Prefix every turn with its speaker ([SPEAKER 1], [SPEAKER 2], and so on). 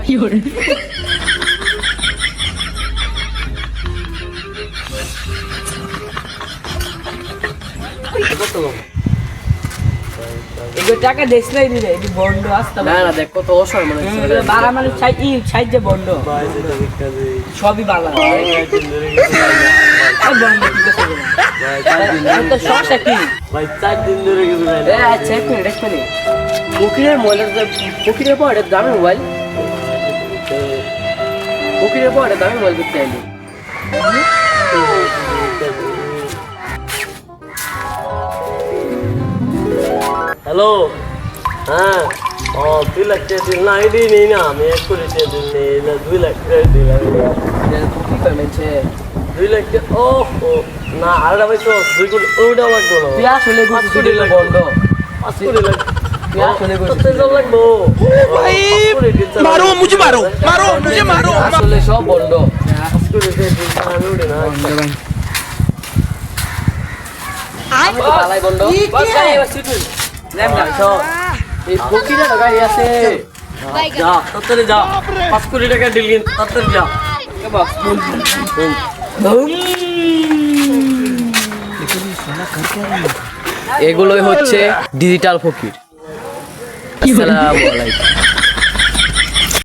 [SPEAKER 1] কি হরে
[SPEAKER 2] এগুলো টাকা দেশ নাই দিলে এই বন্ড আসতে
[SPEAKER 3] না না দেখ কত অসহায় মনে হচ্ছে
[SPEAKER 2] বারা মানে সাইড যে বন্ড সবই বাংলা বন্ড ঠিক আছে তো সমস্যা কি
[SPEAKER 4] ভাই 4 দিন ধরে কিছু খাই না।
[SPEAKER 2] আচ্ছা এক মিনিট
[SPEAKER 3] ফকিরের মোবাইলের ফকিরের পর এটা দামি মোবাইল ফকিরের পর এটা দামি মোবাইল করতে আইলি
[SPEAKER 4] হ্যালো হ্যাঁ ও 2 লাখ টাকা দিন না আইডি নেই না আমি 1 কোটি টাকা দিন নেই না 2 লাখ টাকা দিলাম
[SPEAKER 3] ফকির পেমেন্টে
[SPEAKER 4] 2 লাখ টাকা ও না আরেকটা ভাই তো 2 কোটি ওটা লাগবে না
[SPEAKER 3] তুই আসলে
[SPEAKER 4] পাঁচ
[SPEAKER 3] গুছি
[SPEAKER 4] কোটি লাগবে।
[SPEAKER 3] বন্ধ
[SPEAKER 4] 5 কোটি লাগবে
[SPEAKER 3] তুই আসলে
[SPEAKER 4] তো
[SPEAKER 3] গুছি
[SPEAKER 4] তেল লাগবে ভাই
[SPEAKER 5] मारो मुझे मारो मारो मुझे मारो
[SPEAKER 3] আসলে সব বন্ধ
[SPEAKER 4] 5 কোটি টাকা দিন আমি উঠে না
[SPEAKER 3] আমি তো পালাই বন্ধ এই ফকিরের গাড়ি আছে
[SPEAKER 4] যা তাড়াতাড়ি যা 5 কোটি টাকা ডিল কিন তাড়াতাড়ি যা
[SPEAKER 3] এগুলোই হচ্ছে ডিজিটাল ফকির আসসালামু আলাইকুম